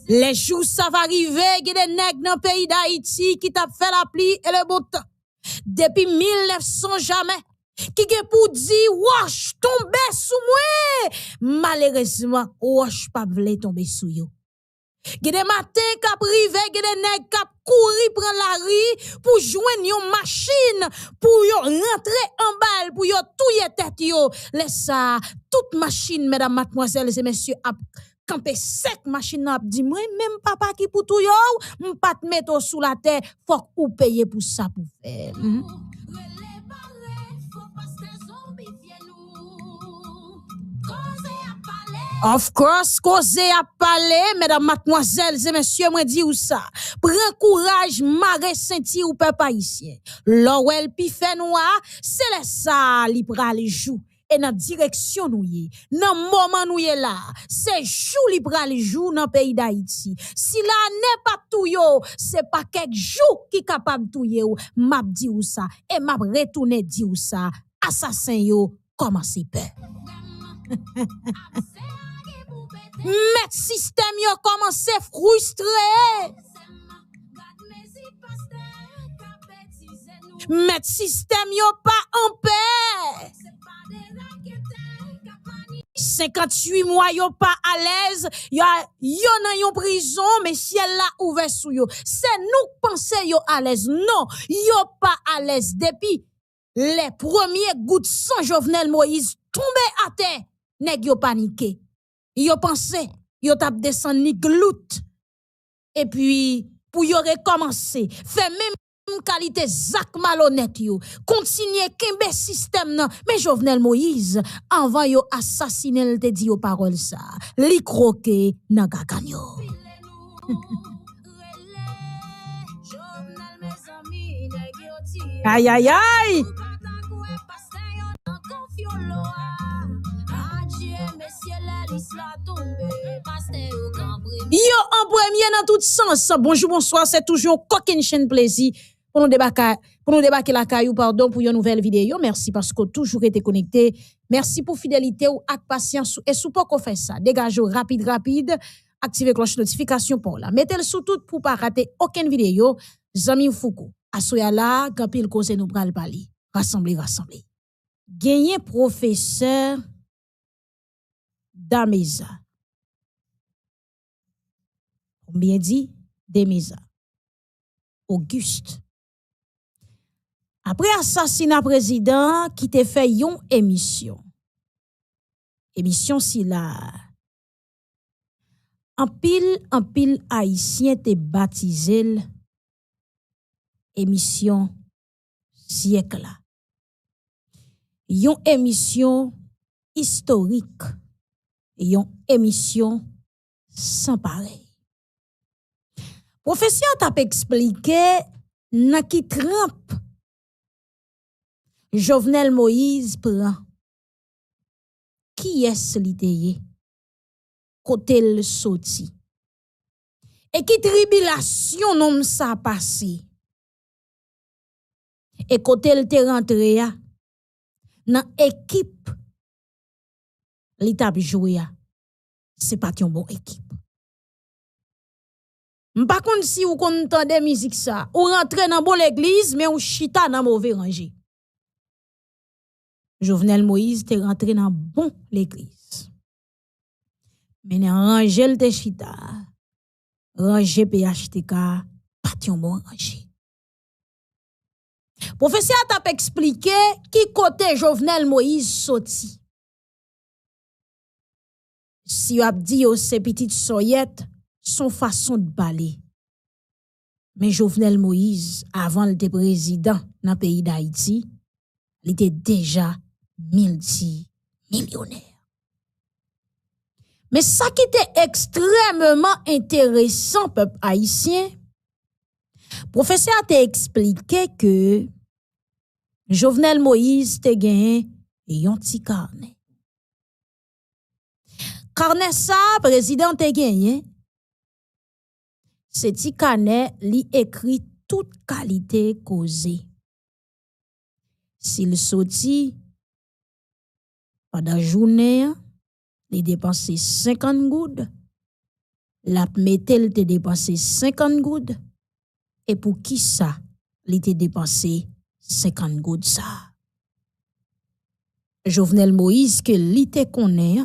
Les jours ça va arriver, il y a des nègres dans le pays d'Haïti qui t'a fait la pluie et le beau temps. Depuis 1900 jamais. Qui est pour dire, wash, tombe sous moi. Malheureusement, wash pas vle tomber sous yo. Il y a des matins qui privé, il y a des nègres qui courir prendre la rue pour joindre une machine, pour yo rentrer en balle, pour yo touyer tête yo. Laisse ça, toute machine, mesdames, mademoiselles et messieurs, campé sec machine n'a dit moi même papa qui pour tout yo m'pas te mettre sous la terre faut ou payer pour ça pour faire Of course, cause a parlé, mesdames, mademoiselles et messieurs, moi dit ou ça. Prends courage, marre senti ou peuple haïtien. L'ouel pi fait noir, c'est le ça li pral jou. Et dans direction nous y, dans moment nous y là, c'est jou li pral jou dans pays d'Haïti. Si là n'est pas tout yo, c'est pas quelques jours qui capable tout yo, m'a dit ou ça et m'a retourné dit ou ça. Assassin yo, comment c'est peur. Met système yo commencé frustré. Met système yo pas en paix. 58 mois yo pas à l'aise, yo dans yon prison mais si elle l'a ouvert sous yo. C'est nous penser yo à l'aise. Non, yo pas à l'aise depuis les premiers gouttes sang Jovenel Moïse tombé à terre. Nèg yo paniqué. Yo pensé, yo tap descend ni glout. Et puis, pour yo recommencer, fait même qualité zak malhonnête yo, continuer kembe système nan, mais Jovenel Moïse, avant yo assassiner te di yo parole ça, li croqué nan gaganyo. Aïe aïe aïe. Yo en premier dans tout sens. Bonjour, bonsoir, c'est toujours Coquin Chaîne plaisir pour nous débarquer la caillou pardon pour une nouvelle vidéo. Merci parce que toujours été connecté. Merci pour fidélité ou ak patience et sous pas qu'on fait ça. Dégagez rapide, activez cloche notification pour là. Mettez-le sous tout pour pas rater aucune vidéo. Zami Foucault, asoya là, quand pile cause nous pral parler. Rassembler. Gagné professeur Dameza. Bien dit, Demeza. Auguste. Après assassinat président, qui te fait yon émission. Émission si la. En pile haïtien te baptisé émission siècle la. Yon émission historique. Yon émission sans pareil. Professeur t'a expliqué na qui trempe Jovenel Moïse prend. Qui est-ce li teye? Côté le sorti. Et qui tribulation nom ça passé? Et côté le te rentré ya nan équipe li t'a joué ya. C'est pas une bonne équipe. M'pa konn si ou konn tande musique ça, ou rentre dans bon l'église mais ou chita dans mauvais rangé. Jovenel Moïse te rentré dans bon l'église. Mais dans rangé te chita, rangé PHTK, pas yon bon rangé. Professeur t'a expliqué qui côté Jovenel Moïse sorti. Si vous avez dit que ces petites soyettes, son façon de parler. Mais Jovenel Moïse, avant le président dans le pays d'Haïti, il était déjà multimillionnaire. Mais ça qui était extrêmement intéressant, peuple haïtien, professeur t'a expliqué que Jovenel Moïse te gagné un petit carnet. Carnet ça, président te gagné. Ce petit carnet li écrit toute qualité causée. S'il sorti pendant la journée, il dépense 50 goudes. la metel te dépensé 50 goudes et pour qui ça li te dépensé 50 goudes ça. Jovenel Moïse que li te connaît,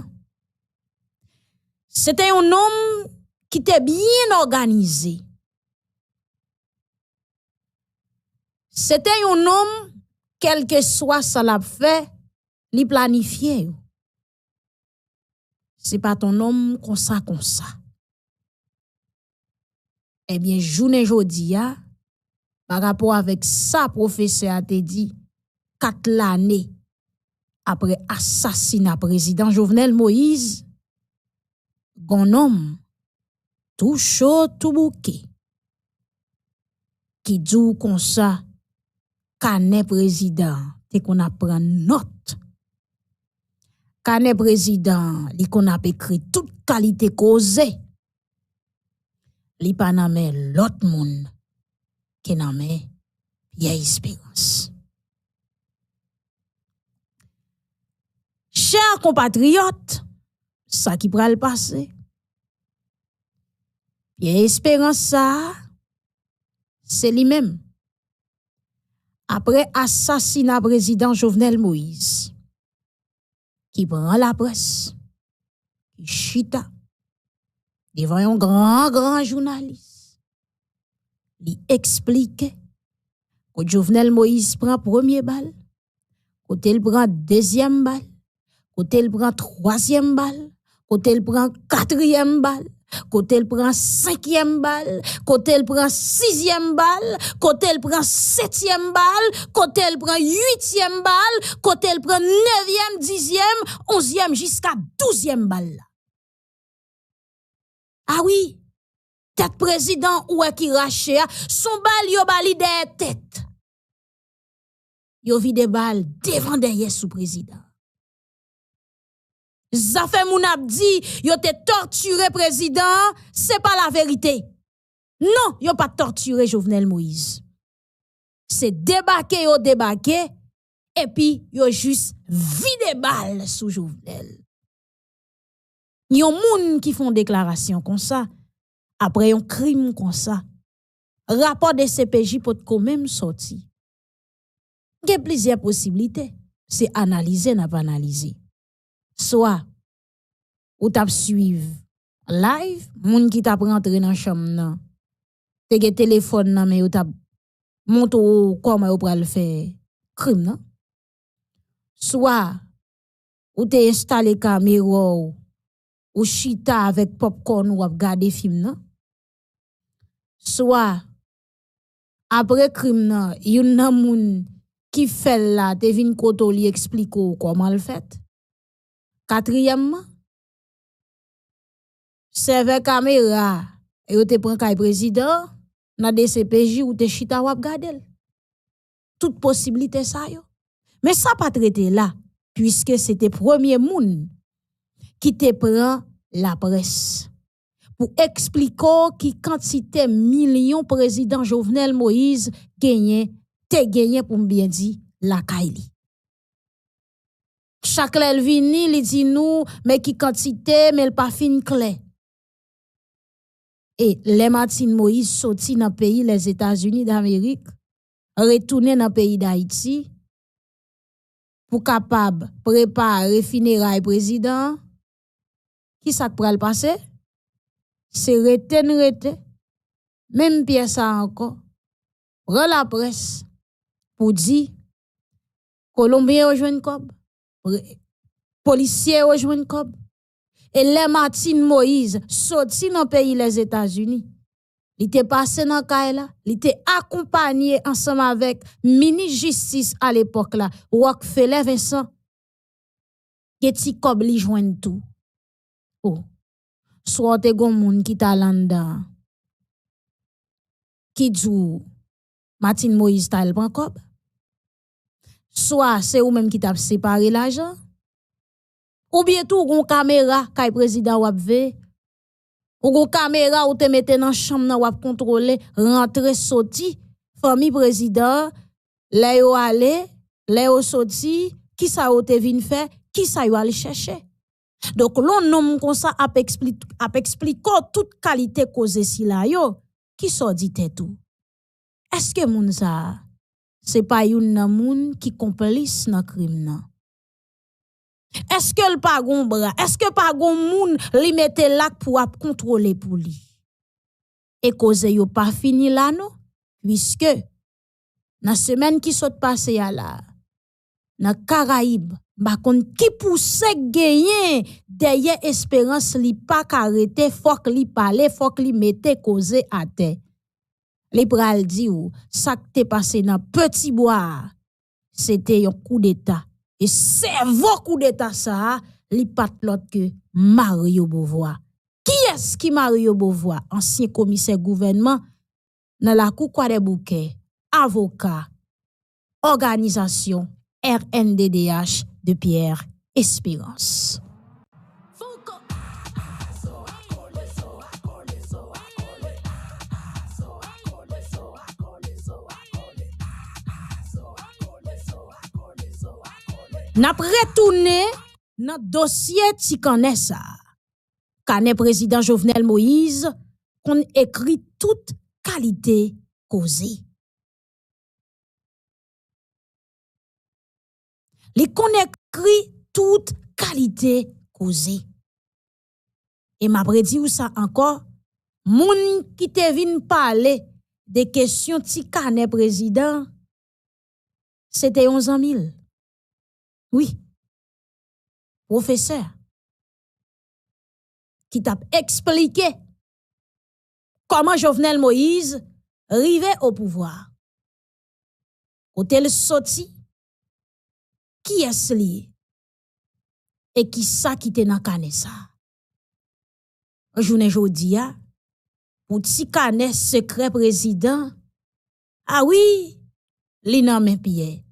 c'était un homme qui était bien organisé. C'était un homme, quel que soit ça l'a fait, li planifié. C'est pas ton homme comme ça. Eh bien, journée jodi a, par rapport avec ça, professeur a te dit, 4 l'année après assassinat président Jovenel Moïse, gon homme, tout chaud, tout bouquet, qui dit comme ça, Canet président, te qu'on a prend note. Canet président, li qu'on a écrit toute qualité causée. Li pa nan men l'autre monde qui nan men Pierre Espérance. Chers compatriotes, ça qui pral passer. Pierre Espérance ça, c'est lui-même. Après assassinat président Jovenel Moïse, qui prend la presse, qui chita, devant un grand journaliste, il explique que Jovenel Moïse prend premier balle, côté il prend deuxième balle, côté il prend troisième balle, côté il prend quatrième balle, côté il prend cinquième balle, côté il prend sixième balle, côté il prend septième balle, côté il prend huitième balle, côté il prend neuvième, dixième, onzième jusqu'à 12e balle. Ah oui, tête président ou qui rache, son balle yo bali de tête. Yo vide balle devant derrière sous président. Zafè moun ap di, yo te torturé président, c'est pas la vérité. Non, yo pas torturé Jovenel Moïse. C'est débarqué, et puis yo juste vide balle sous Jovenel. Yon moun qui font déclaration comme ça, après un crime comme ça, rapport de CPJ peut quand même sorti. Il y a plusieurs possibilités. C'est analyser, n'a pas analyser. Soit, ou tap suivre live, moun qui tap rentre dans chambre nan, te gen téléphone nan, mais ou tap montre comment ou pral faire crime nan. Soit, ou te installé caméra ou chita avec popcorn ou ap gade film nan. Soit, après crime nan, yon nan moun qui fait là, te vin koto li explique comment le fait. Quatrièmement, serveur caméra et ou te prend kay président nan DCPJ ou te chita ou ap gade. Toute possibilité ça yo. Mais ça pas traité là puisque c'était premier moun qui te prend la presse pour expliquer qui quantité millions président Jovenel Moïse gagné pour bien dire la Kaili. Chaque lèl vini li dit nous mais qui quantité mais pas fin clair. Et les Martin Moïse sorti dans pays les États-Unis d'Amérique, retourner dans pays d'Haïti pour capable préparer funérailles président. Qui ça pral passer? C'est rete. Même pièce ça encore. Prend la presse pour dire Colombien rejoint Cob. Policiers rejoint Cob. Et les Martin Moïse sorti dans pays les États-Unis. Il était passé dans Kaila, il était accompagné ensemble avec ministre justice à l'époque là, Rockefeller Vincent. Geti Cob li joint tout. Oh. Soit te gon moun qui ta landa. Qui dit Martin Moïse ta el prend Cob. Soit c'est ou même qui t'a séparé l'argent. Ou bien tout gon caméra kay président wap ve. Ou gon caméra ou te mette dans chambre nan wap contrôler rentrer sorti famille président là yo aller, là yo sorti, qui ça ou te vinn faire, qui ça yo aller chercher. Donc, l'on nomme comme ça, ap explique toute qualité cause si la yo, qui so dit tout. Est-ce que moun ça, c'est pas yon nan moun qui complice nan crime nan? Est-ce que le pas gon bras? Est-ce que pas gon moun li mette lak pour ap contrôler pour li? Et cause yo pas fini là non? Puisque, dans semaine qui saute passé ya la, dans Caraïbes, bakon qui pousse gagner derrière espérance li pas arrêter, faut que li parler, faut que li mette cause à terre. Li pral di ou, ça qui t'est passé dans Petit Bois, c'était un coup d'état. Et c'est vos coup d'état ça, li pat l'autre que Mario Beauvoir. Qui est-ce qui Mario Beauvoir, ancien commissaire gouvernement dans la cour quoi des bouquets, avocat, organisation RNDDH de Pierre Espérance. N'a retourné dans dossier Tikané ça. Kané président Jovenel Moïse qu'on écrit toute qualité causée. Li qu'on écrit toute qualité causée. Et m'a prédit ou ça encore moun qui te vinn parler des questions Tikané président c'était 11 000. Oui, professeur, qui t'a expliqué comment Jovenel Moïse arrivait au pouvoir. Côté le sorti, qui est-ce lié? Et qui ça qui te nan kane ça? Journée jodia, pour ti kane secret président, ah oui, li nan men pied.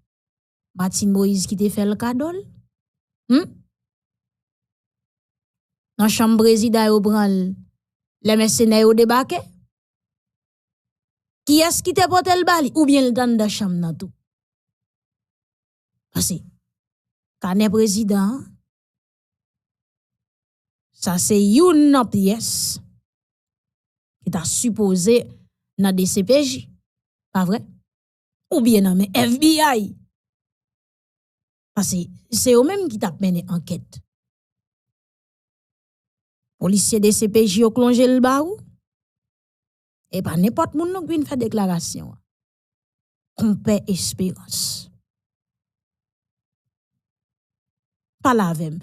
Martin Moïse qui te fait le cadeau? Dans chambre président yo pran les mercenaires yo débarqué? Qui est-ce qui te porte le bali ou bien le dans de chambre nan tout? Parce que Kané président ça c'est une pièce qui t'a supposé dans DCPJ, pas vrai? Ou bien dans FBI. Parce que c'est eux-mêmes qui t'a mené enquête. Policier de CPJ ont plongé le barou. Et pas n'importe moun nou qui fait déclaration. Qu'on paie espérance. Pas la même.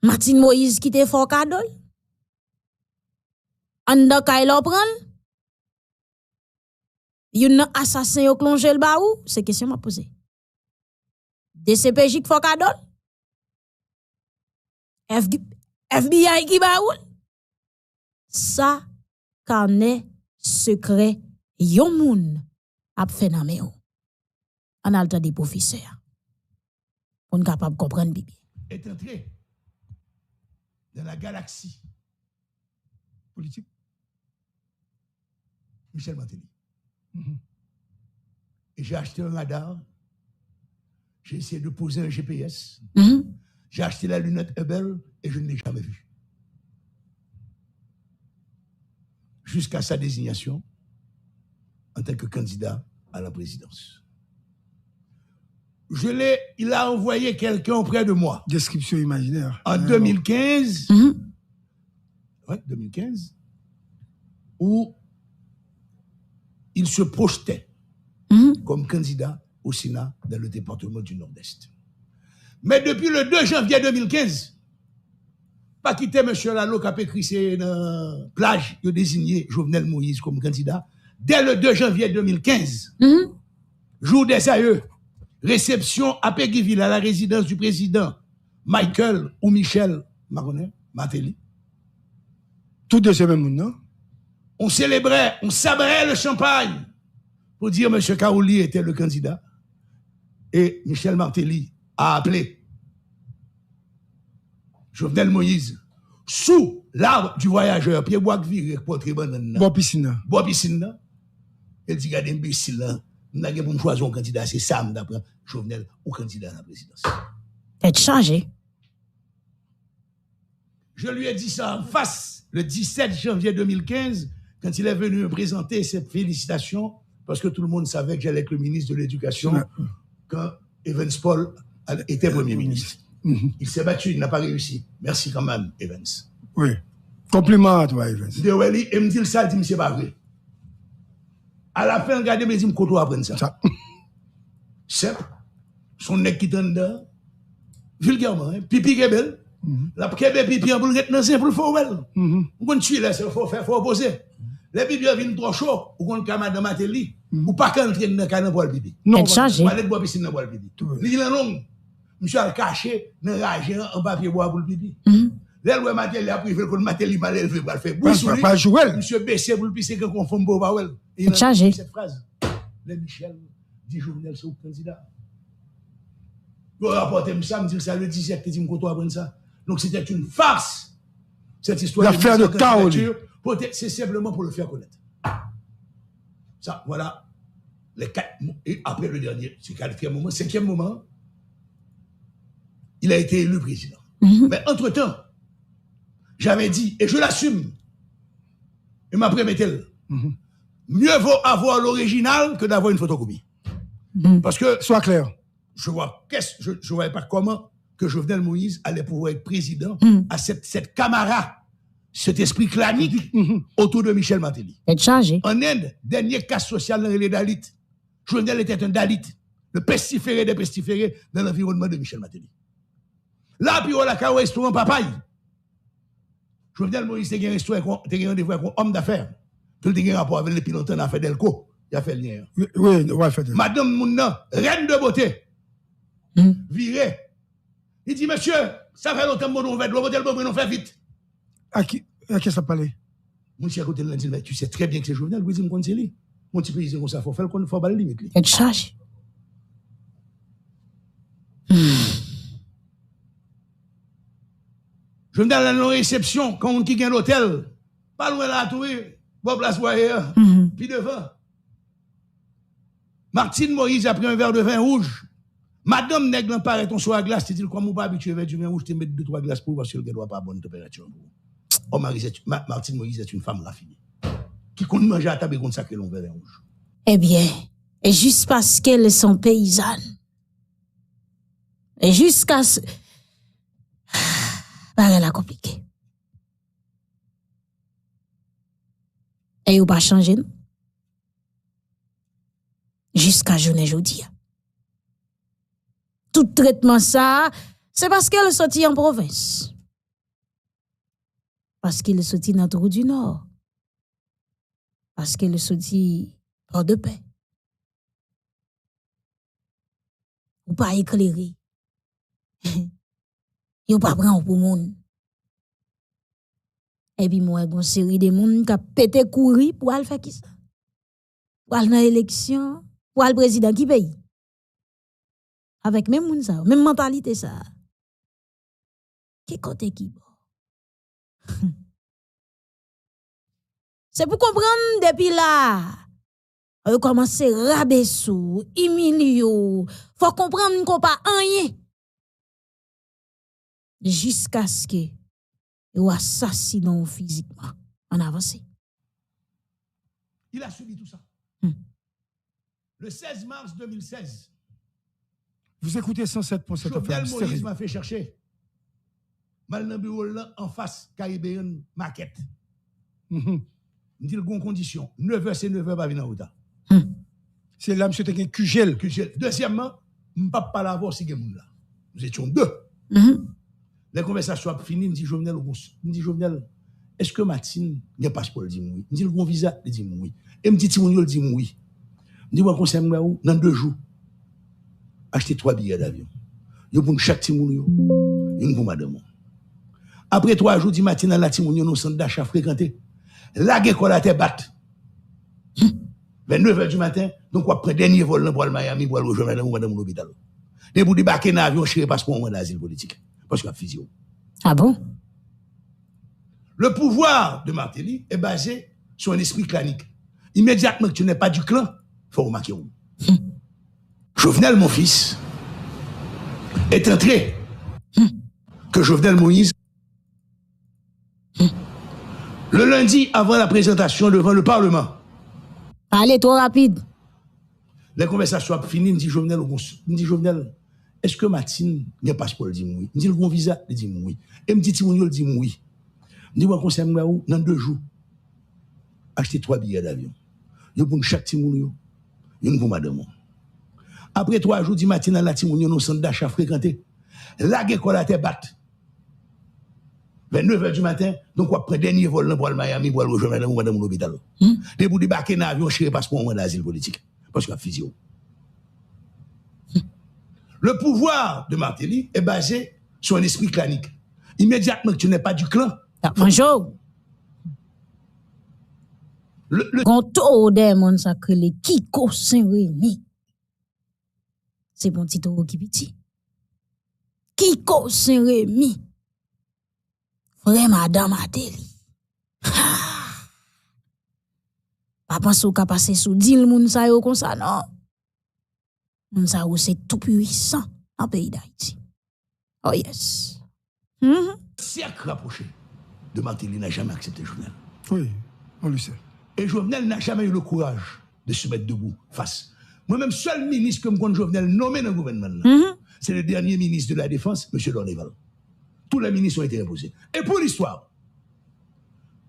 Martin Moïse qui te fort cadeau. Anda kay lo pran. Yon assassin yo plongé le barou, c'est question m'a posé. DCPJ qui fort cadeau. FBI qui baoul. Ça carnet secret yon moun ap fait nan men. En alta des professeurs. On capable comprendre bibi. Est entré dans la galaxie politique. Michel Martelly. Et j'ai acheté un radar. J'ai essayé de poser un GPS. J'ai acheté la lunette Hubble et je ne l'ai jamais vue. Jusqu'à sa désignation en tant que candidat à la présidence. Il a envoyé quelqu'un auprès de moi. Description imaginaire. En 2015. 2015. Où il se projetait comme candidat au Sénat dans le département du Nord-Est. Mais depuis le 2 janvier 2015, pas quitter M. Lalo qui a écrit c'est une plage, il a désigné Jovenel Moïse comme candidat. Dès le 2 janvier 2015, jour des aïeux, réception à Péguiville à la résidence du président Michael ou Michel Martelly. Tout de ce même monde, non? On célébrait, on sabrait le champagne pour dire M. Kaouli était le candidat. Et Michel Martelly a appelé Jovenel Moïse sous l'arbre du voyageur, Pierre Boisville, portrait banane. Bois piscine. Bois piscine. Il dit, regardez, imbécile, là, nous avons pour choisir un candidat, c'est Sam d'après Jovenel ou candidat à la présidence. Être changé. Je lui ai dit ça en face le 17 janvier 2015, quand il est venu me présenter ses félicitations, parce que tout le monde savait que j'allais être le ministre de l'Éducation quand Evans Paul était Premier ministre. Il s'est battu, il n'a pas réussi. Merci quand même, Evans. Oui. Compliment à toi, Evans. Il me dit ça, il dit, c'est pas vrai. À la fin, regardez, il me dit, qu'on apprendre ça. C'est son nez qui t'en dedans, vulgairement, hein? Pipi qui est belle. La kebe pipi en boule dans c'est pour le faire well. On peut tuer là, c'est faut faire, faut opposer. Les pipi viennent trop chaud, ou qu'on camade dans Matéli, ou pas qu'entrer dans canne pour le pipi. Non, changer. Pas aller boire piscine pour le pipi. Il dit non. Monsieur a caché dans rage en papier bois pour le pipi. Là où Matéli a privé qu'on Matéli mal élevé pour le faire. Pas jouer. Monsieur baissé pour le pisser que conforme pour pas well. Il changer. Cette phrase. Les Michel dit Jovenel c'est au candidat. Vous rapportez ça, me dit ça le 17, il dit qu'on doit apprendre ça. Donc c'était une farce, cette histoire. L'affaire de chaos. C'est simplement pour le faire connaître. Ça, voilà. Les 4 et après le dernier, c'est 4e moment, 5e moment, il a été élu président. Mais entre-temps, j'avais dit, et je l'assume, et ma prémételle, mieux vaut avoir l'original que d'avoir une photocopie. Parce que, sois clair, je voyais pas comment que Jovenel Moïse allait pouvoir être président à cette camarade, cet esprit clanique autour de Michel Matéli. En Inde, dernier cas social dans les Dalits, Jovenel était un Dalit, le pestiféré des pestiférés dans l'environnement de Michel Matéli. Là, puis on a un restaurant papaye. Jovenel Moïse était un restaurant, était un rendez-vous avec un homme d'affaires. Tout le rapport avec les pilotes en affaires d'Elco. Il a fait le lien. Oui, ouais, fait. Madame Mouna, reine de beauté, virée. Il dit, monsieur, ça fait longtemps que nous va de l'hôtel, nous fait vite. À qui ça parlait? Mon petit à côté de l'un dit, mais tu sais très bien que c'est Jovenel, oui, dis-moi, c'est lui. Mon petit pays, comme ça, il faut faire le faut baler limite. Et charge. Jovenel a une réception, quand on quitte l'hôtel, pas loin là, tout, bon place voyeur, puis devant. Martine Moïse a pris un verre de vin rouge. Madame Nègre paraît ton soir à glace, tu dis comment pas habitué avec du vin rouge, tu mets 2-3 glaces pour parce qu'elle ne doit pas bonne température. Oh, Martine Moïse est une femme raffinée. Qui compte manger à table et compte sacré long verre rouge. Eh bien, et juste parce qu'elles sont paysannes. Et jusqu'à ce. Elle a compliqué. Et vous pas changé, non? Jusqu'à journée jeudi. Tout traitement ça, c'est parce qu'elle est sortie en province. Parce qu'elle est sortie dans le trou du Nord. Parce qu'elle est sortie hors de paix. Ou pas éclairé. Ou pas prendre pour monde. Et puis moi, une série de monde qui a pété courir pour aller faire qui ça? Pour aller dans l'élection, pour aller président qui pays? Avec même moun ça, même mentalité ça. Qui côté qui bon? C'est pour comprendre depuis là. On commence à rabaisser, humilier. Faut comprendre qu'on pas rien. Jusqu'à ce que vous assassinez physiquement. On avance. Il a subi tout ça. Le 16 mars 2016. Vous écoutez 107.7 Jovenel Moïse m'a fait chercher. Mal dans le bureau là, en face, Caribbean Market. Me dit le bon condition. 9h, c'est 9h, pas venir en retard. C'est là, monsieur, t'es un QGL. Deuxièmement, je ne peux pas l'avoir si vous là. Nous étions deux. Les conversations sont finies. Je me dis, Jovenel, est-ce que Martine n'a pas passeport? Il dit oui. Je me dis, le bon visa? Il dit oui. Et me dit, Timounio, il dit oui. Je me dis, moi, conseil, dans 2 jours, acheter 3 billets d'avion. Yo pour chaque Timounio, une pour madame. Après 3 jours, dit Martine, la Timounio, nous centre d'achat fréquenté. La guécolle a été batte. Vers 9h du matin, donc on prend dernier vol pour le Miami pour aller rejoindre madame l'hôpital. Et pour débarquer dans l'avion, je ne passe pas en asile politique. Parce qu'il y a physio. Ah bon? Le pouvoir de Martelly est basé sur un esprit clanique. Immédiatement que tu n'es pas du clan, il faut remarquer où. Jovenel, mon fils, est entré que Jovenel Moïse Le lundi, avant la présentation devant le Parlement. Allez, trop rapide. Les conversations ont fini, me dit Jovenel, est-ce que Martine a un passeport? Il dit oui. Me dit le visa? Il dit oui. Et me dit Timounio, il dit oui. Me dit, moi, conseil, dans 2 jours, acheter 3 billets d'avion. Yo pour chaque Timounio, une pour madame. Après 3 jours, dit Martine, dans la Timounio, nos centres d'achat fréquentés. La guécolle a été batte. Vers 9h du matin, donc on prend dernier vol pour le Miami pour aller rejoindre madame l'hôpital. Et pour débarquer dans l'avion, chez passeport en d'asile politique. Parce qu'il y a physio. Le pouvoir de Martelly est basé sur un esprit clanique. Immédiatement que tu n'es pas du clan. Bonjour. Quand des gens sacré les Kiko Saint-Rémy. C'est bon petit taureau qui petit. Kiko Saint-Rémy. Frère madame Martelly. Pas penser au cas passer sous deal moun sa yo comme ça non. Moun sa yo c'est tout puissant en pays d'Haïti. Oh yes. Cercle rapproché de Martelly n'a jamais accepté Jovenel. Oui, on le sait. Et Jovenel n'a jamais eu le courage de se mettre debout face. Moi-même, seul ministre que me Jovenel nommé dans le gouvernement, c'est le dernier ministre de la Défense, M. Dorneval. Tous les ministres ont été imposés. Et pour l'histoire,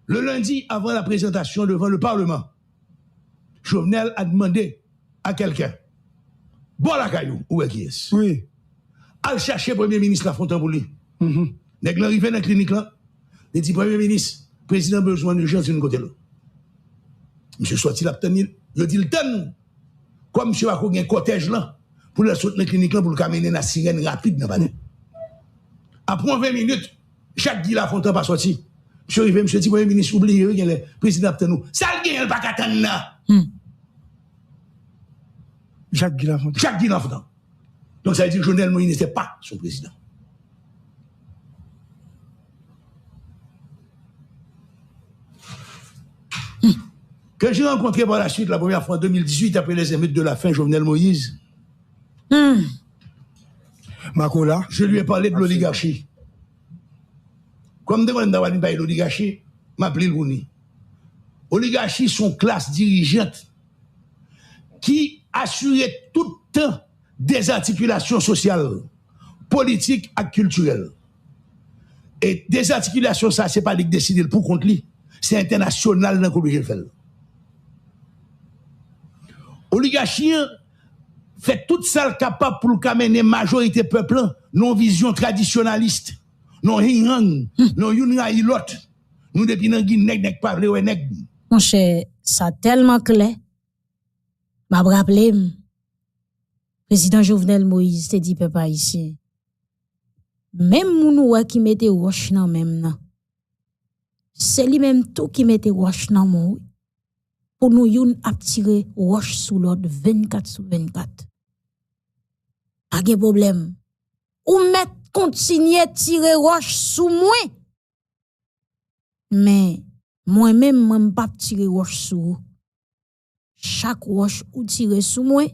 le lundi, avant la présentation devant le Parlement, Jovenel a demandé à quelqu'un, bon la caillou, où est qui est? Oui. Al chercher Premier ministre Lafontaine pour lui. Nèg l'arrivé dans la clinique là, il dit Premier ministre, président besoin d'urgence d'une côté là. Monsieur sorti la tenir, il dit le donne. Comme monsieur a un cortège là, pour le sortir dans la clinique là, pour le camener dans la sirène rapide dans le après 20 minutes, Jacques Guy Lafontaine pas sorti. Monsieur arrivé, monsieur dit Premier ministre, oubliez, il y a le président nous. Ça le gagne, il pas qu'attendre là. Jacques Guy Lafontaine. Jacques Guy Lafontaine. Donc ça veut dire que Jovenel Moïse n'était pas son président. Que j'ai rencontré par la suite, la première fois en 2018, après les émeutes de la faim, Jovenel Moïse. Makola. Je lui ai parlé de l'oligarchie. Comme demande d'avoir une l'oligarchie, m'appelé le Rouni. Oligarchie sont classe dirigeante qui assurait tout le temps des articulations sociales, politiques et culturelles. Et des articulations, ça, c'est pas lui qui décide pour contre lui. C'est international dans le le fait. Oligarchie fait tout ça capable pour mener majorité peuple, non vision traditionnaliste, non hinang, non yunga ilot. Nous depuis nan Guinée nek parler ou nek. Mon cher, ça tellement clair. M'a rappelé président Jovenel Moïse te dit peuple haïtien. Même moun qui mette roche nan même nan. C'est lui même tout qui mette roche nan mon. Pour nous youn ap tirer roche sous l'autre 24/24. Pas de problème. Ou met continuer tirer roche sous moi. Mais moi-même m'en pas tirer roche sous. Chaque roche ou tirer sous moi,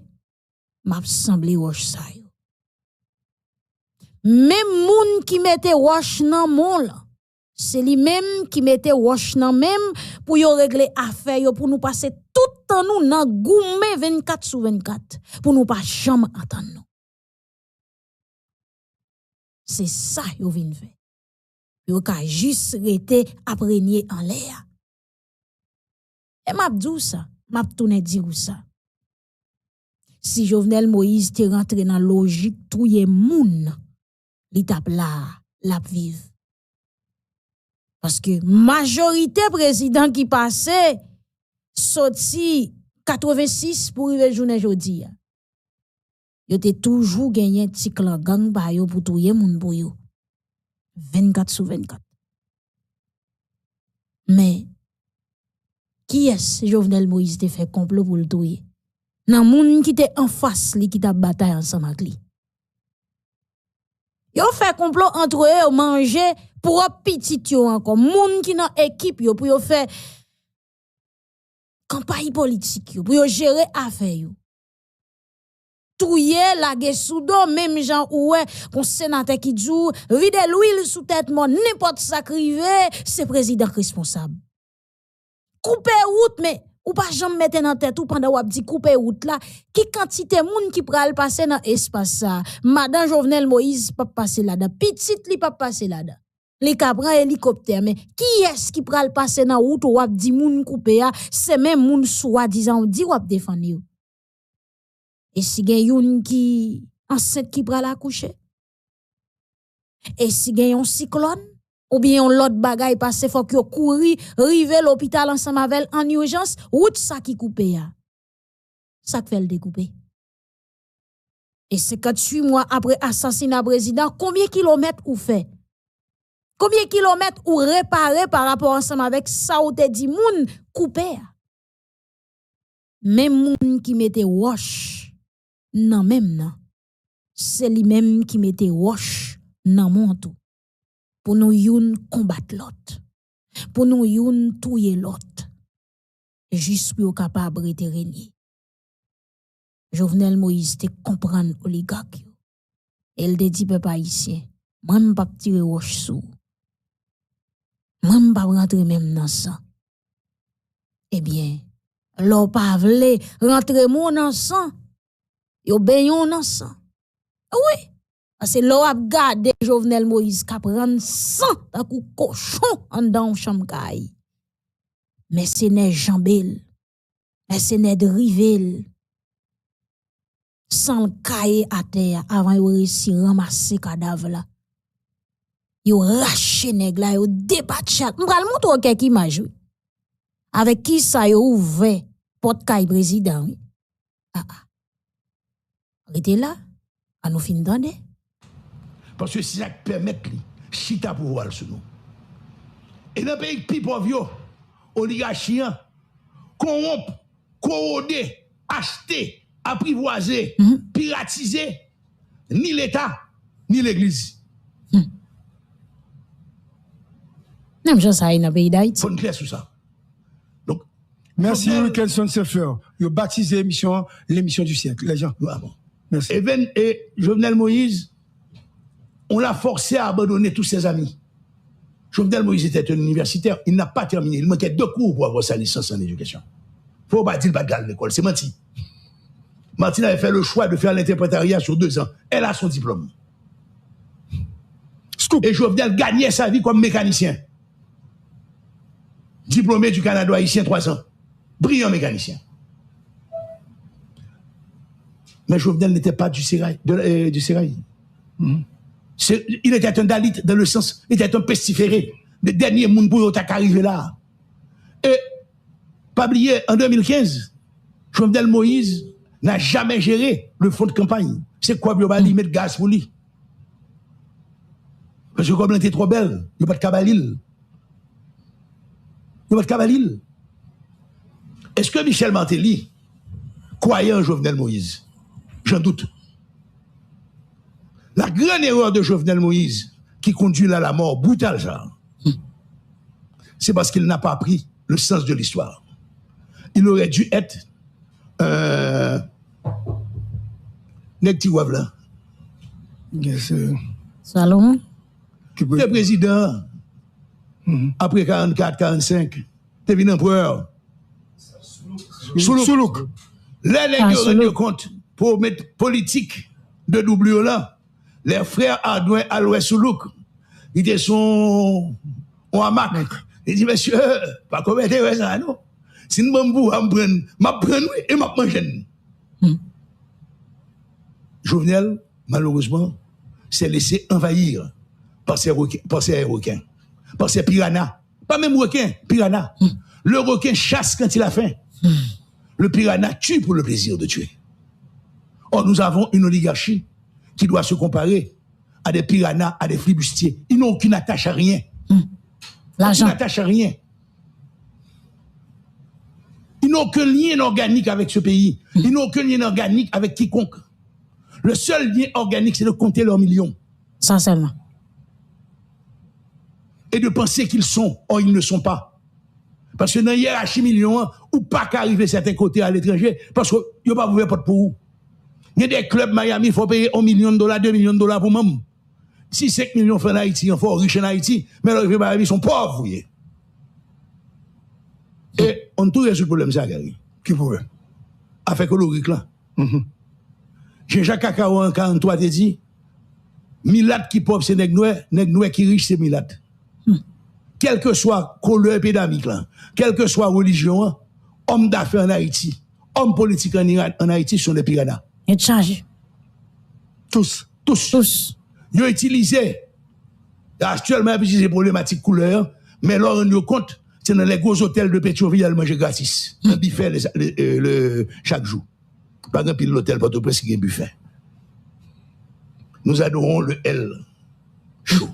m'a semblé roche ça yo. Même moun qui mette roche nan mon là. C'est lui-même qui mette roche nan même pour yo régler affaire yo pour nous passer tout temps nous nan goumé 24/24 pour nous pas jamais entendre nous. C'est ça yo vinn faire. Yo ka juste rete apprenier en l'air. Et m'a dit ça, m'a tourné dire ça. Si Jovenel Moïse te rentré dans logique touye moun, li tap la vive. Parce que majorité président qui passait sorti 86 pour arriver journée jodi. Yo te toujours gagné petit clan gang ba yo pour touyer moun pour yo. 24/24. Mais qui est-ce Jovenel Moïse te fait complot pour le touyer? Nan moun qui te en face li qui t'a bataille ensemble avec li. Yo fait complot entre eux manger pour petit yo encore moun qui dans équipe yo pour yo faire campagne politique yo pour yo gérer affaire yo. touye la soudo même gens oué qu'on sénateur qui dit vide l'huile sous tête mon n'importe ça crivé c'est président responsable couper route mais ou pas jamais mettre dans tête ou pendant ou dit couper route là qui quantité moun qui pral passer dans espace ça madame Jovenel Moïse pas passer là-dedans petite li pas passer là-dedans les capran hélicoptère mais qui est-ce qui pral passer dans route ou dit moun couper c'est même moun soi-disant dit ou défendre. Et si gen yon qui enceinte qui pral accoucher? Et si gen yon cyclone? Ou bien yon l'autre bagay passe faut que courir rive l'hôpital ensemble avec en urgence, route ça qui coupe ya. Ça fait le découper. Et 58 mois après assassinat président, combien de kilomètres ou fait? Combien de kilomètres ou réparer par rapport ensemble avec ça ou te dit moun couper? Même moun qui mette wash non même non c'est lui même qui mette roche dans montou pour nous youn combattre l'autre pour nous youn touyer l'autre juste pour capable de régner. Jovenel Moïse te comprendre oligarque elle te dit peuple haïtien moi m'pa tirer roche sou moi m'pa rentrer même dans ça eh bien l'on pas vle rentrer mon dans sang yo bayon nan sang. Oui, parce que l'on a gardé Jovenel Moïse qui prend sang tant kou cochon en dans chambre kay. Mais ce n'est jambel. Mais ce n'est de rivel. Sans kay à terre avant yo réussi ramasser cadavre là. Yo raché nèg là, yo débattre. M'pral montre quelques images. Avec qui ça yo ouvert porte kay président. Arrêtez là, à nous fin d'année. Parce que si ça permet, chita pouvoir sur nous. Et dans le pays plus pauvre, oligarchie, corrompre, corroder, acheter, apprivoiser, piratiser, ni l'État, ni l'Église. Même chose ça dans le pays d'Haïti. Faut nous clair sur ça. Donc, merci, Kelson Sefer. Vous baptisez l'émission du siècle, les gens. Ah bon. Merci. Et Jovenel Moïse, on l'a forcé à abandonner tous ses amis. Jovenel Moïse était un universitaire, il n'a pas terminé. Il manquait 2 cours pour avoir sa licence en éducation. Faut pas dire qu'il va l'école, c'est menti. Martine avait fait le choix de faire l'interprétariat sur 2 ans. Elle a son diplôme. Scoop. Et Jovenel gagnait sa vie comme mécanicien. Diplômé du Canada haïtien 3 ans. Brillant mécanicien. Mais Jovenel n'était pas du Sérail. Il était un Dalit dans le sens, il était un pestiféré. Le dernier monde pour arriver là. Et, pas oublier, en 2015, Jovenel Moïse n'a jamais géré le fonds de campagne. C'est quoi, il va mettre gaz pour lui. Parce que comme elle était trop belle, il n'y a pas de cabalil. Il n'y a pas de cabalil. Est-ce que Michel Martelly croyait en Jovenel Moïse? J'en doute. La grande erreur de Jovenel Moïse, qui conduit à la mort brutale, c'est parce qu'il n'a pas appris le sens de l'histoire. Il aurait dû être nèg ti wave là. Yes, Salomon. Le président, après 44-45, t'es venu empereur. Soulouk. Les nègres de compte pour mettre politique de doublure là. Les frères Adouin, Aloué Soulouk, ils étaient son hamac. Ils disent, monsieur, pas commettre ça, non? Si nous m'apprendre et m'apprendre. Jovenel, malheureusement, s'est laissé envahir par ces requins, par ces piranhas. Pas même requins, piranhas. Le requin chasse quand il a faim. Le piranha tue pour le plaisir de tuer. Or, nous avons une oligarchie qui doit se comparer à des piranhas, à des flibustiers. Ils n'ont aucune attache à rien. L'argent. Aucune attache à rien. Ils n'ont aucun lien organique avec ce pays. Ils n'ont aucun lien organique avec quiconque. Le seul lien organique, c'est de compter leurs millions. Ça seulement. Et de penser qu'ils sont, or ils ne sont pas. Parce que dans la hiérarchie million, ou pas qu'arriver certains côtés à l'étranger, parce que ils n'ont pas ouvert porte pour vous. Il y a des clubs Miami, il faut payer $1 million, $2 millions pour même. Si 5 millions fait en Haïti, il faut riche en Haïti, mais là, ils sont pauvres. Et on trouve ce problème, ça, Gary. Qui pourrait? Avec le là. Jean-Jacques Cacao en 43 te dit, Milat qui pauvre, c'est nèg qui riche, c'est Milat. Quel que soit couleur épidémique, là, quelle que soit religion, homme d'affaires en Haïti, homme politique en Haïti sont des piranhas. Et chargé. Tous. Ils ont utilisé, actuellement, ils utilisent des problématiques couleurs, mais là, on nous compte, c'est dans les gros hôtels de Pétionville, à manger gratis. Un buffet chaque jour. Par exemple, l'hôtel Port-au-Prince qui a un buffet. Nous adorons le L chaud.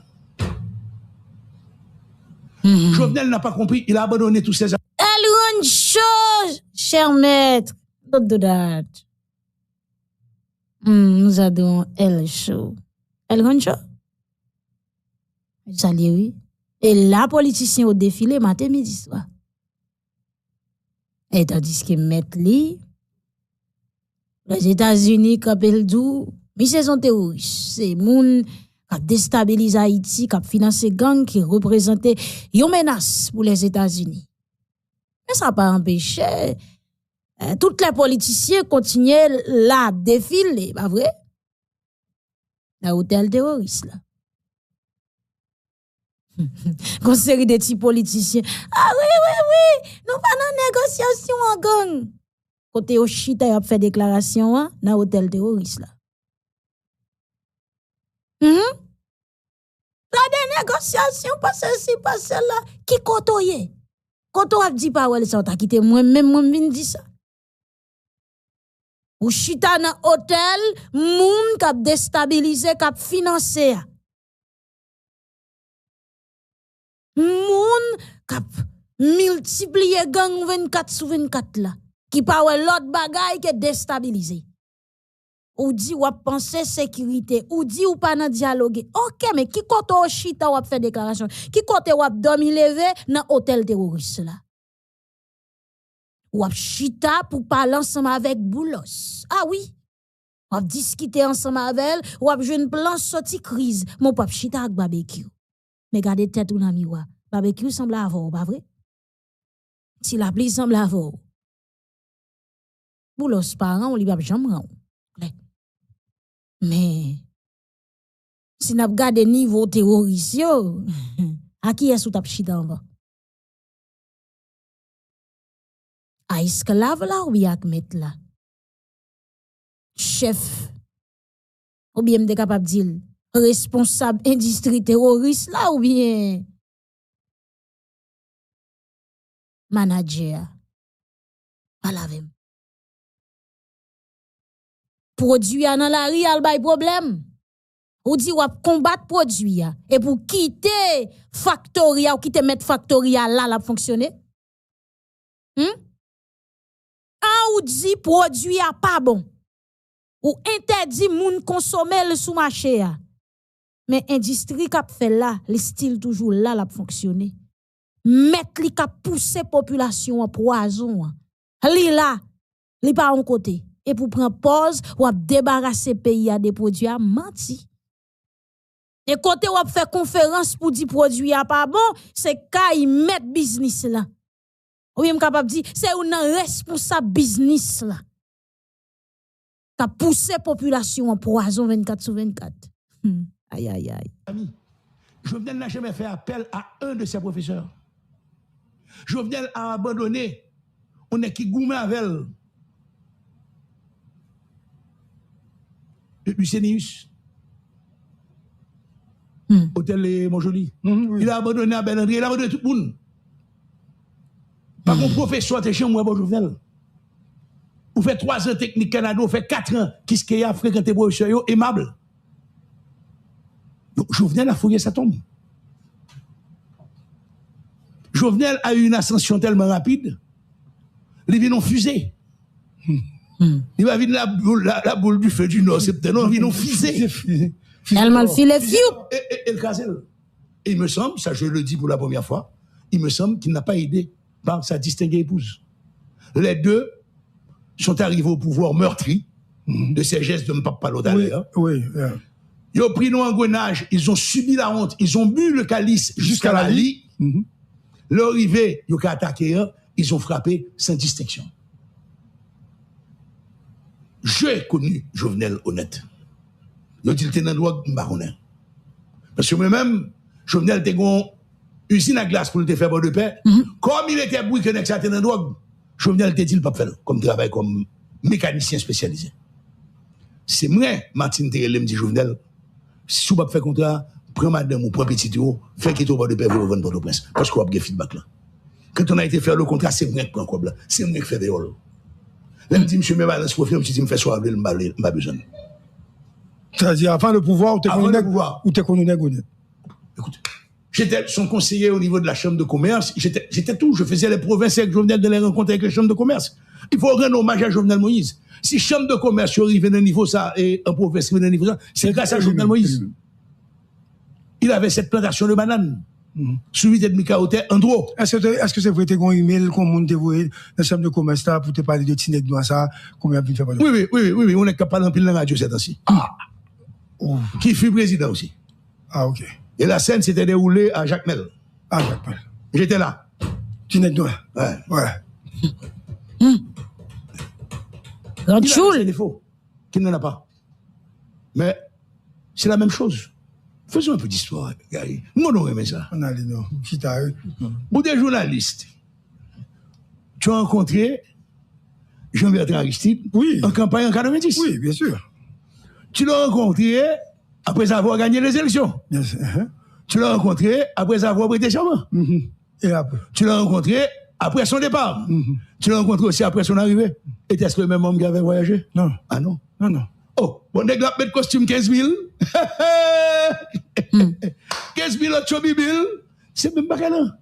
Jovenel n'a pas compris, il a abandonné tous ses... Elle rend chaud, cher maître. Don't do that. Nous adorons elle chaud. Elle rend chaud. Ça dit oui. Et la politicien au défilé matin midi soir. Et tandis que maître li, les États-Unis kapel dou, mais c'est un terroriste. C'est moun qui déstabilise Haïti, qui finance gang, qui représente une menace pour les États-Unis. Mais ça n'a pas empêché tous les politiciens continuent là défiler, pas vrai? Dans hôtel terroriste là. Une série de petits politiciens. Ah oui, nous pas dans négociation en gang. Côté au chita y a fait déclaration dans hôtel terroriste là. La des négociations pas ceci pas celle-là qui kotoye. Quand on a dit pas ouais ça t'a quitté moi même moi vinn dit ça. Ou chita dans hôtel moun k'ap déstabiliser k'ap financer. Moun k'ap multiplier gang 24/24 là qui pa ouais l'autre bagay qui déstabiliser. Ou dit ou penser sécurité, ou dit ou pas dans dialogue. OK, mais qui côté au chita ou fait déclaration? Qui côté ou dormi levé dans hôtel terroriste là? Ou chita pour parler ensemble avec Boulos. Ah oui. Ou discuter ensemble avec elle, ou jouer une plan sorti crise. Mon pap chita avec barbecue. Mais gardez tête ou dans miroir. Barbecue semble avoir, pas vrai? Si la pluie semble avoir. Boulos parents, on li pas jamais rend. Mais si n'a pas gardé niveau terroriste yo, à qui est-ce que tu chita en bas? À esclave là ou bien à mettre là? Chef, ou bien m'de capable dire responsable industrie terroriste là ou bien manager? Palavem. Produit dans la rue al bay problème. Ou dit ou combattre produit et pour quitter factoria ou quitter mettre factoria là la fonctionner. Ou dit produit a pas bon. Ou interdit moun consommer le sous marché. Mais industrie k'ap fait là, le style toujours là la fonctionner. Mettre li k'ap pousser population en poison. Li là, li pas en côté. Et pour prendre pause, ou débarrasser pays à des produits à menti. Et côté ou faire conférence pour dire produit à pas bon, c'est kay mettre business là. Ou bien capable dire c'est un responsable business là. Qui poussé population en poison 24/24. Aïe. Jovenel n'a jamais fait appel à un de ses professeurs. Jovenel a abandonné. On est qui goumé avec elle. Lucenius. Hôtel Montjoli. Il a abandonné à Bel-André, il a abandonné tout le monde. Par mon professeur, t'es chez moi, Jovenel. Vous faites 3 ans technique Canada, vous faites 4 ans. Qu'est-ce qu'il y a fréquenté professeur aimable? Donc, Jovenel a fouillé sa tombe. Jovenel a eu une ascension tellement rapide, il vient en fusée. Il va venir la boule du feu du Nord, septembre, il vient en fusée. Elle m'a filé fiou. Et le casel. Et il me semble, ça je le dis pour la première fois, il me semble qu'il n'a pas aidé par sa distinguée épouse. Les deux sont arrivés au pouvoir meurtris de ces gestes de m'papa l'autre. Oui. Ils ont pris nos engrenages, ils ont subi la honte, ils ont bu le calice jusqu'à la lie. Leur arrivé, ils ont attaqué, ils ont frappé sans distinction. J'ai connu Jovenel honnête. Ils ont dit qu'il était dans le droit de parce que moi-même, Jovenel était une usine à glace pour le faire de paix. Comme il était bruit que ça était dans le droit, Jovenel était dit le pas faire comme travail comme mécanicien spécialisé. C'est vrai, Martine Terrelé me dit Jovenel, si vous ne faites pas contrat, prends madame ou prends petit tour, faites qu'il soit de paix pour vendre Port-au-Prince. Parce qu'on a bien feedback là. Quand on a été faire le contrat, c'est moi qui prends quoi là. C'est moi qui fais des rôles. Là, me dit, monsieur, mes balances pour faire, je me fais soir, je n'ai pas besoin. C'est-à-dire, avant le pouvoir, ou t'es connu honnête. Écoute, j'étais son conseiller au niveau de la chambre de commerce, j'étais tout, je faisais les provinces avec Jovenel de les rencontrer avec les chambres de commerce. Il faut rendre hommage à Jovenel Moïse. Si chambre de commerce arrive à un niveau ça, et un province arrive à un niveau ça, c'est grâce à Jovenel Moïse. Il avait cette plantation de bananes. Suivi de Mikaote Andro. Est-ce que c'est vrai que tu as un email qu'on monte dans la chambre de commerce pour te parler de Tinec dans ça, combien de faire? Oui, on est capable d'en parler dans la radio cette année-ci. Qui fut président aussi. Ah, ok. Et la scène s'était déroulée à Jacmel. Ah, Jacmel. J'étais là. Tinec dans Ouais. Grand choule. C'est défaut qu'il n'en a pas. Mais c'est la même chose. Faisons un peu d'histoire, Gary. Nous, on aimé ça. On a les noms. Pour des journalistes, tu as rencontré Jean-Bertrand Aristide en campagne en 90. Oui, bien sûr. Tu l'as rencontré après avoir gagné les élections. Bien sûr. Tu l'as rencontré après avoir prêté serment. Et après? Tu l'as rencontré après son départ. Tu l'as rencontré aussi après son arrivée. Était-ce le même homme qui avait voyagé? Non. Ah non? Non. Oh, bon, nèg la mettre costume 15 000. 15 000 autres bibil. C'est même pas là.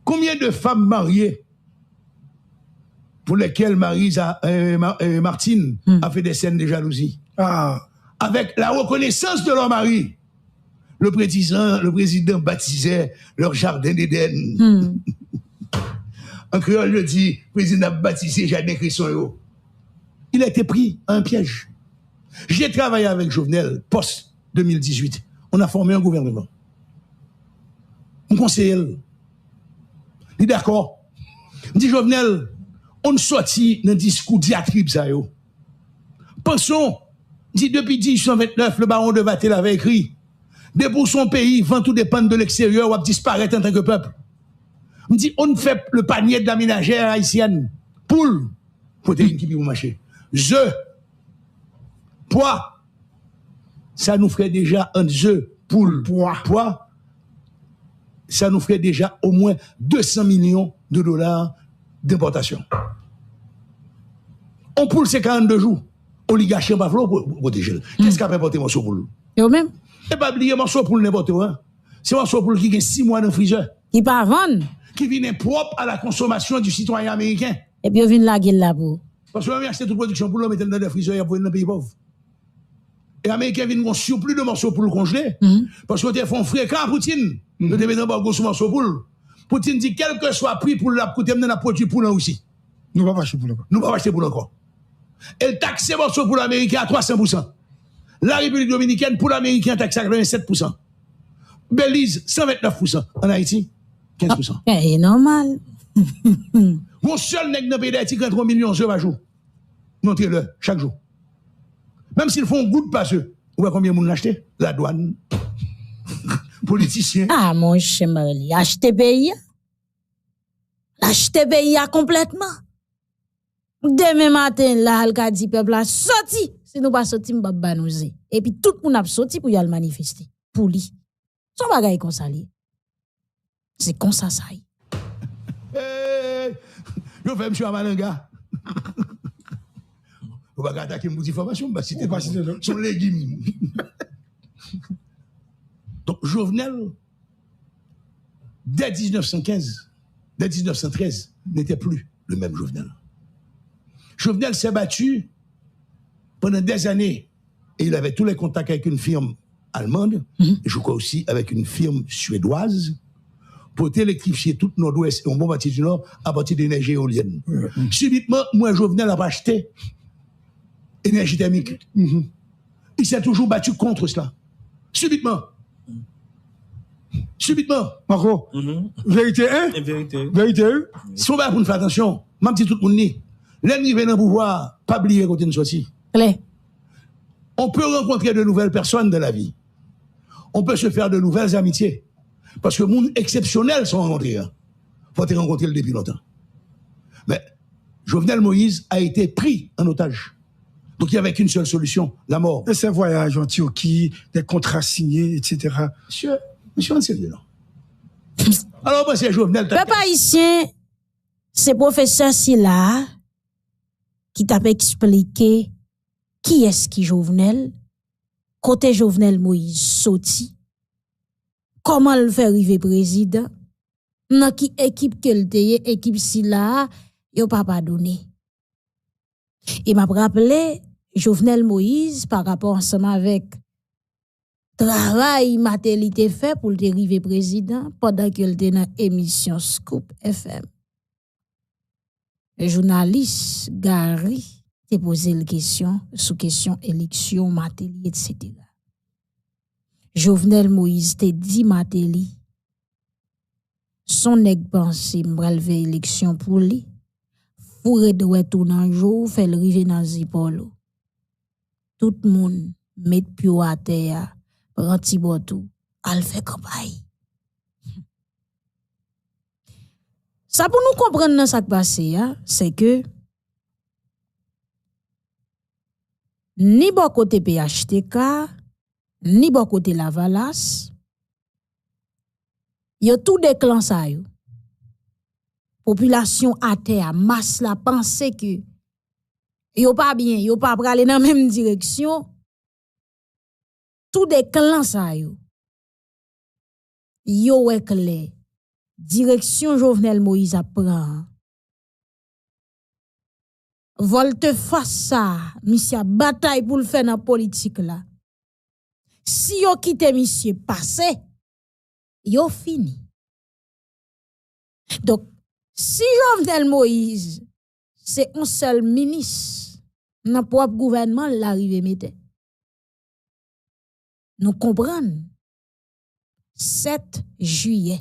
Combien de femmes mariées pour lesquelles Martine a fait des scènes de jalousie? Avec la reconnaissance de leur mari. Le président baptisait leur jardin d'Éden. En créole, je dis, le président a baptisé jardin Crisson. Il a été pris à un piège. J'ai travaillé avec Jovenel, post-2018. On a formé un gouvernement. On conseille. Il est d'accord. Il dit Jovenel, on sortit dans le discours diatribe ça yo. Pensons, dit depuis 1829, le baron de Vatel avait écrit, dès pour son pays, vent tout dépend de l'extérieur, ou disparaître en tant que peuple. On dit, on fait le panier de la ménagère haïtienne. Poule, protéine qui peut marcher. Poids, ça nous ferait déjà un poule. Poids, ça nous ferait déjà au moins 200 millions de dollars d'importation. On poule c'est 42 jours. Oligarchie en Baflo pour protéger. Qu'est-ce qu'a fait porter morceau poule? Yo même. Et pas oublier morceau poule n'importe où. C'est morceau poule qui gagne 6 mois dans le freezer. Il pas vendre. Qui vient propre à la consommation du citoyen américain. Et puis, il vient la gueule là pour. Parce que même acheter toute production pour le mettre dans des freezers pour dans le pays pauvre. Et les Américains viennent un surplus de morceaux pour le congeler. Parce que ils font fréquent à Poutine. Ils te mettent en bas sur morceaux pour le. Poutine dit quel que soit le prix pour la coûter dans la produit pour aussi. Nous ne pouvons pas acheter pour le. Nous ne pouvons pas acheter pour le encore. Elle taxe ces morceaux pour l'Américain à 300%. La République dominicaine pour l'Américain taxe à 87%. Belize 129%. En Haïti 15%. C'est normal. Mon seul nègre dans le pays d'Haïti gagne 3 millions d'euros par jour. Montrez-le chaque jour. Même s'ils font goutte par eux. Vous voyez combien de monde l'acheter? La douane. Politiciens. Ah, mon cher Marley, acheter pays. Acheter pays complètement. Demain matin, là, elle a dit, peuple a sorti. Si nous pas sorti, nous pas banouser. Et puis, tout le monde a sorti pour y aller manifester. Pour lui. Son bagay comme ça, li. C'est comme ça, ça. Je fais monsieur Amalanga. Vous ne pouvez pas attaquer une petite formation, bah, si pas son légume. Donc, Jovenel, dès 1915, dès 1913, n'était plus le même Jovenel. Jovenel s'est battu pendant des années et il avait tous les contacts avec une firme allemande, et je crois aussi avec une firme suédoise, pour électrifier tout le nord-ouest et un bon partie du nord à partir d'énergie éolienne. Subitement, moi, Jovenel a acheté énergie thermique. Il s'est toujours battu contre cela. Subitement. Marco, vérité 1? Vérité 1? Si on va pour nous faire attention, même si tout le monde nie, l'ennemi vient dans le pouvoir, pas oublier côté nous sortir. On peut rencontrer de nouvelles personnes dans la vie. On peut se faire de nouvelles amitiés. Parce que les gens exceptionnels sont rencontrés. Il faut te rencontrer depuis longtemps. Mais Jovenel Moïse a été pris en otage. Donc il n'y avait qu'une seule solution, la mort. Et ces voyages en Turquie, des contrats signés, etc. Monsieur, on sérieux, non? Alors, moi, c'est Jovenel. Papa haïtien, c'est professeur Silla qui t'a expliqué qui est-ce qui Jovenel, côté Jovenel Moïse sorti, comment le faire arriver président, dans qui équipe qu'elle était, équipe Silla, yo pas pardonné. Et m'a rappelé Jovenel Moïse par rapport ensemble avec travail matélité fait pour le arriver président pendant qu'il était dans émission Scoop FM. Le journaliste Gary t'a posé la question sous question élection Matéli etc. Jovenel Moïse t'a dit Matéli son nèg pensé m'relever élection pour lui fourré de retour dans jour fait le river dans zipolo. Tout le monde met pied à terre prend ti botou al fait campagne. Ça pour nous comprendre dans ça qui passé c'est que ni bon côté PHTK ni bon côté Lavalas yo tout déclan ça yo. Population à terre masse la pensée que yo pas bien, yo pas aller dans même direction. Tout déclan ça yo. Yo est clair. Direction Jovenel Moïse a prend. Volte face ça, monsieur bataille pour le faire dans politique là. Si yo quitte monsieur passé, yo fini. Donc si Jovenel Moïse c'est un seul ministre dans le propre gouvernement l'arrivé mette. Nous comprenons 7 juillet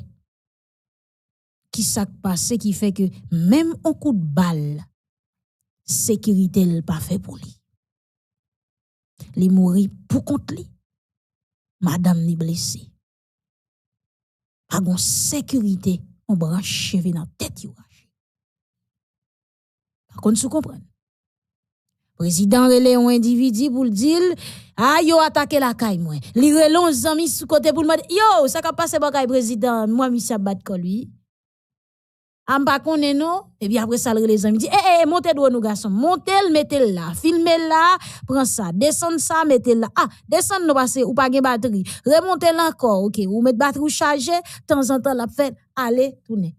qui s'est passé qui fait que même un coup de balle sécurité n'est pas fait pour lui. Il mourit pour contre lui. Madame ni blessée. Pas gon sécurité on branche cheveux dans tête yo. Par contre vous comprenez. Président relé un individu pour le dire yo attaqué la caille moi. Li relé un ami sous côté pour me yo ça ka passe bagay président moi monsieur bat ko lui. Am pa konnen non et puis après ça les amis dit montez droit nous garçon montez mettez là filmez là prends ça descend ça mettez là descend nous passer ou pas gen batterie remontez là encore OK ou mettre batterie chargée temps en temps la fait aller tourner